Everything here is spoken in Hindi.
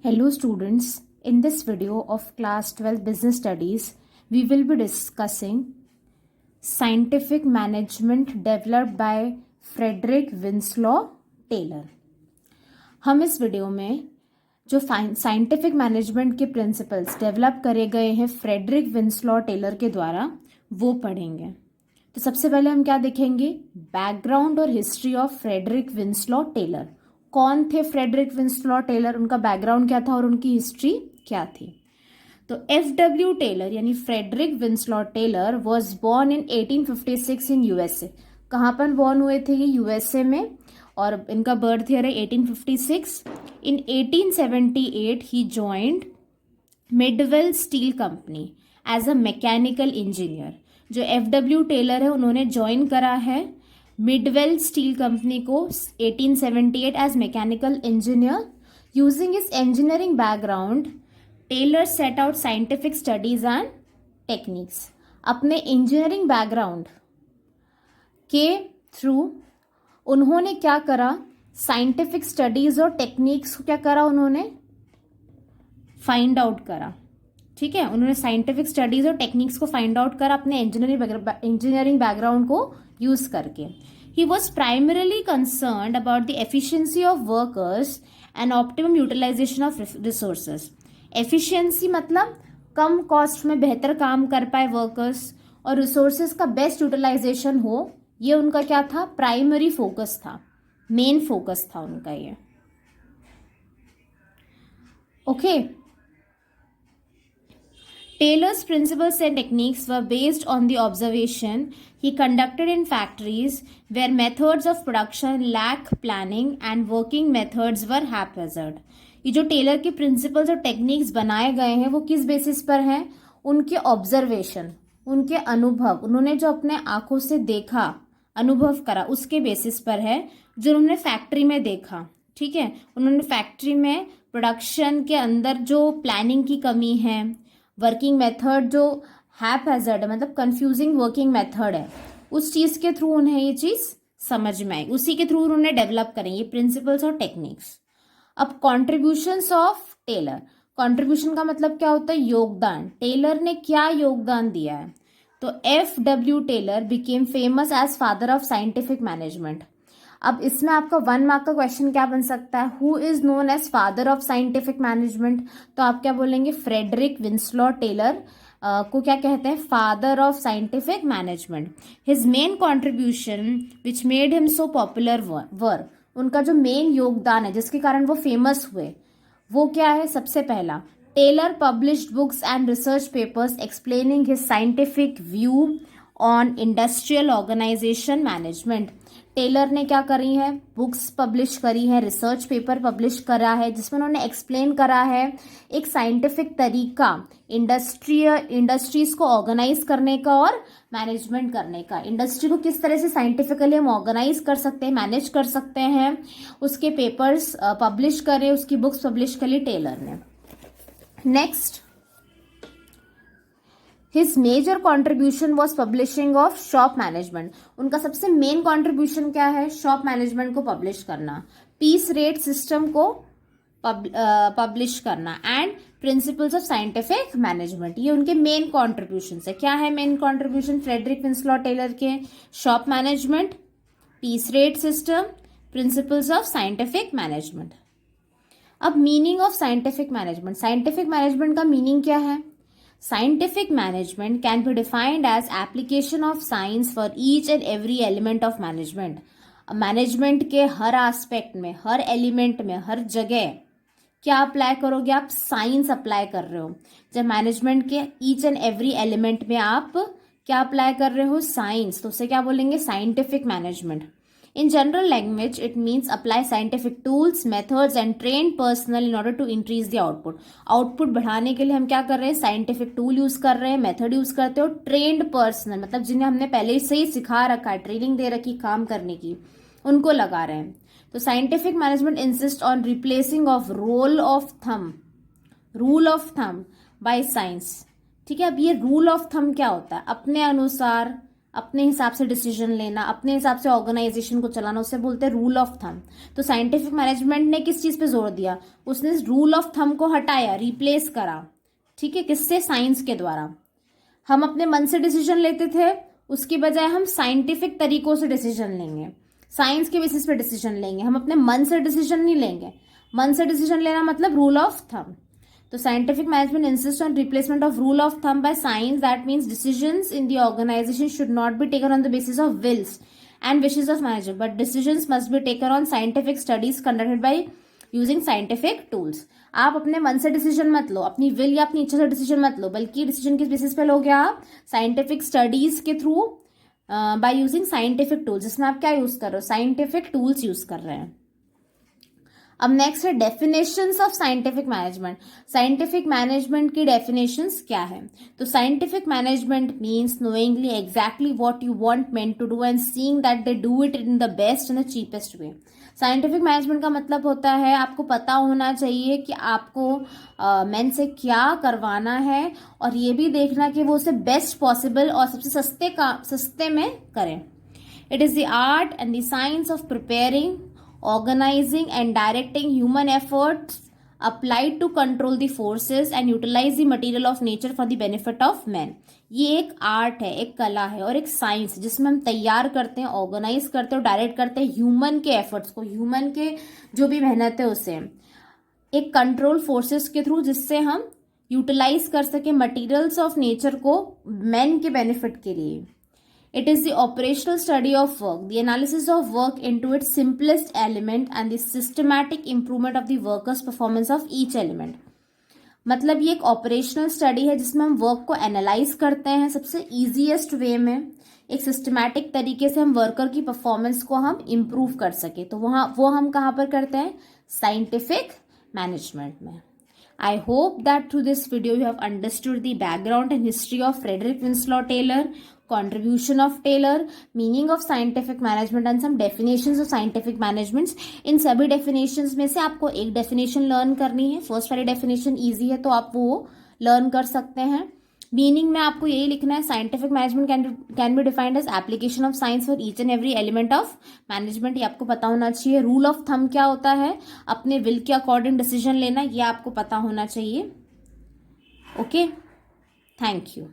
Hello students, in this video of class 12 business studies, we will be discussing scientific management developed by Frederick Winslow Taylor. हम इस वीडियो में जो साइंटिफिक मैनेजमेंट के प्रिंसिपल्स डेवलप करे गए हैं फ्रेडरिक विंसलॉ टेलर के द्वारा वो पढ़ेंगे। तो सबसे पहले हम क्या देखेंगे, बैकग्राउंड और history of Frederick Winslow Taylor. कौन थे फ्रेडरिक विंसलॉ टेलर, उनका बैकग्राउंड क्या था और उनकी हिस्ट्री क्या थी। तो एफ.डब्ल्यू. टेलर यानी Frederick Winslow Taylor was born in 1856 in USA. कहाँ पर बॉर्न हुए थे ये, यूएसए में, और इनका बर्थ ईयर है 1856। इन 1878 ही joined Midvale steel company as a mechanical engineer. जो एफ.डब्ल्यू. टेलर है उन्होंने ज्वाइन करा है मिडवेल स्टील कंपनी को 1878 as mechanical engineer. Using is engineering background, Taylor set out scientific studies and techniques. अपने इंजीनियरिंग बैकग्राउंड के थ्रू उन्होंने क्या करा, साइंटिफिक स्टडीज और टेक्निक्स को क्या करा, उन्होंने फाइंड आउट करा। ठीक है, उन्होंने साइंटिफिक स्टडीज और टेक्निक्स को फाइंड आउट करा अपने इंजीनियरिंग बैकग्राउंड को यूज करके। He was primarily concerned about the efficiency of workers and optimum utilization of resources. Efficiency मतलब कम कॉस्ट में बेहतर काम कर पाए वर्कर्स और रिसोर्सेज का बेस्ट यूटिलाइजेशन हो, ये उनका क्या था, प्राइमरी फोकस था, मेन फोकस था उनका ये। Okay, Taylor's principles and techniques were based on the observation he conducted in factories where methods of production lack planning and working methods were haphazard. ये जो टेलर के प्रिंसिपल्स और टेक्निक्स बनाए गए हैं वो किस बेसिस पर हैं, उनके ऑब्जर्वेशन, उनके अनुभव, उन्होंने जो अपने आंखों से देखा, अनुभव करा, उसके बेसिस पर है, जो उन्होंने फैक्ट्री में देखा। ठीक है, उन्होंने फैक्ट्री में प्रोडक्शन के अंदर जो प्लानिंग की कमी है, वर्किंग मेथड जो हैपहैज़र्ड है, मतलब कंफ्यूजिंग वर्किंग मेथड है, उस चीज़ के थ्रू उन्हें ये चीज़ समझ में आई, उसी के थ्रू उन्होंने डेवलप करें ये प्रिंसिपल्स और टेक्निक्स। अब कॉन्ट्रीब्यूशंस ऑफ टेलर, कॉन्ट्रीब्यूशन का मतलब क्या होता है, योगदान। टेलर ने क्या योगदान दिया है, तो F.W.. Taylor became famous as father of scientific management. अब इसमें आपका 1 मार्क का क्वेश्चन क्या बन सकता है, who is known as father of scientific management. तो आप क्या बोलेंगे, फ्रेडरिक विंसलॉ टेलर को क्या कहते हैं, father of scientific management. His main contribution which made him so popular were, उनका जो मेन योगदान है जिसके कारण वो फेमस हुए वो क्या है, सबसे पहला, Taylor published books and research papers explaining his scientific view on industrial organization management. Taylor ने क्या करी है, बुक्स पब्लिश करी है, रिसर्च पेपर पब्लिश करा है, जिसमें उन्होंने एक्सप्लेन करा है एक साइंटिफिक तरीका इंडस्ट्रीज को ऑर्गेनाइज करने का और मैनेजमेंट करने का। इंडस्ट्री को किस तरह से साइंटिफिकली हम ऑर्गेनाइज कर सकते हैं, मैनेज कर सकते हैं, उसके पेपर्स पब्लिश करे, उसकी बुक्स पब्लिश करी टेलर ने। Next, His major contribution was publishing of shop management. उनका सबसे मेन कंट्रीब्यूशन क्या है, शॉप मैनेजमेंट को पब्लिश करना, पीस रेट सिस्टम को पब्लिश करना and principles of scientific management, ये उनके मेन कॉन्ट्रीब्यूशन है। क्या है main contribution Frederick Winslow Taylor के, shop management, piece rate system, principles of scientific management. अब meaning of scientific management, scientific management का मीनिंग क्या है, Scientific management can be defined as application of science for each and every element of management. Management के हर एस्पेक्ट में, हर एलिमेंट में, हर जगह क्या अप्लाई करोगे आप, साइंस अप्लाई कर रहे हो। जब मैनेजमेंट के ईच एंड एवरी एलिमेंट में आप क्या अप्लाई कर रहे हो, साइंस, तो उसे क्या बोलेंगे, scientific management. In general language, it means apply scientific tools, methods and trained personnel in order to increase the output. Output बढ़ाने के लिए हम क्या कर रहे हैं, साइंटिफिक टूल यूज कर रहे हैं, मेथड यूज करते हो, ट्रेंड पर्सनल मतलब जिन्हें हमने पहले से ही सिखा रखा है, ट्रेनिंग दे रखी काम करने की, उनको लगा रहे हैं। तो scientific management insist on replacing of rule of thumb by science. ठीक है, अब ये रूल ऑफ थंब क्या होता है, अपने अनुसार अपने हिसाब से डिसीजन लेना, अपने हिसाब से ऑर्गेनाइजेशन को चलाना, उसे बोलते हैं रूल ऑफ थंब। तो साइंटिफिक मैनेजमेंट ने किस चीज पे जोर दिया, उसने रूल ऑफ थंब को हटाया, रिप्लेस करा, ठीक है, किससे, साइंस के द्वारा। हम अपने मन से डिसीजन लेते थे, उसकी बजाय हम साइंटिफिक तरीकों से डिसीजन लेंगे, साइंस के बेसिस पे डिसीजन लेंगे, हम अपने मन से डिसीजन नहीं लेंगे। मन से डिसीजन लेना मतलब रूल ऑफ थंब। तो scientific management insist on replacement of rule of thumb by science, that means decisions in the organization should not be taken on the basis of wills and wishes of manager, but decisions must be taken on scientific studies conducted by using scientific tools. आप अपने मन से डिसीजन मत लो, अपनी विल या अपनी इच्छा से डिसीजन मत लो, बल्कि डिसीजन किस बेसिस पे लोगे आप, साइंटिफिक स्टडीज के through, bye using scientific tools. जिसमें आप क्या यूज कर रहे हो, साइंटिफिक टूल्स यूज कर रहे हैं। अब नेक्स्ट है definitions of scientific management. Scientific management की डेफिनेशंस क्या है, तो scientific management means knowingly exactly what you want men to do and seeing that they do it in the best and the cheapest way. Scientific management का मतलब होता है आपको पता होना चाहिए कि आपको मैन से क्या करवाना है, और ये भी देखना कि वो उसे बेस्ट पॉसिबल और सबसे सस्ते में करें। It is the art and the science of preparing, organizing and directing human efforts applied to control the forces and utilize the material of nature for the benefit of man। ये एक आर्ट है, एक कला है और एक साइंस, जिसमें हम तैयार करते हैं, ऑर्गेनाइज करते हैं और डायरेक्ट करते हैं ह्यूमन के एफर्ट्स को, ह्यूमन के जो भी मेहनत है उसे एक कंट्रोल फोर्सेस के थ्रू, जिससे हम यूटिलाइज कर सके मटीरियल्स ऑफ नेचर को मैन के बेनिफिट के लिए। It is the operational study of work, the analysis of work into its simplest element and the systematic improvement of the worker's performance of each element। मतलब ये एक ऑपरेशनल स्टडी है जिसमें हम वर्क को एनालाइज करते हैं सबसे ईजीएस्ट वे में, एक सिस्टमैटिक तरीके से हम वर्कर की परफॉर्मेंस को हम इम्प्रूव कर सके। तो वो हम कहाँ पर करते हैं, साइंटिफिक मैनेजमेंट में। I hope that through this video you have understood the background and history of Frederick Winslow Taylor, contribution of Taylor, meaning of scientific management and some definitions of scientific management। इन सभी definitions में से आपको एक definition learn करनी है। फर्स्ट वाली definition easy है तो आप वो learn कर सकते हैं। मीनिंग में आपको यही लिखना है, scientific management can be defined as application of science for each and every element of management. ये आपको पता होना चाहिए। रूल ऑफ थंब क्या होता है, अपने विल के अकॉर्डिंग डिसीजन लेना, ये आपको पता होना चाहिए। Okay, thank you.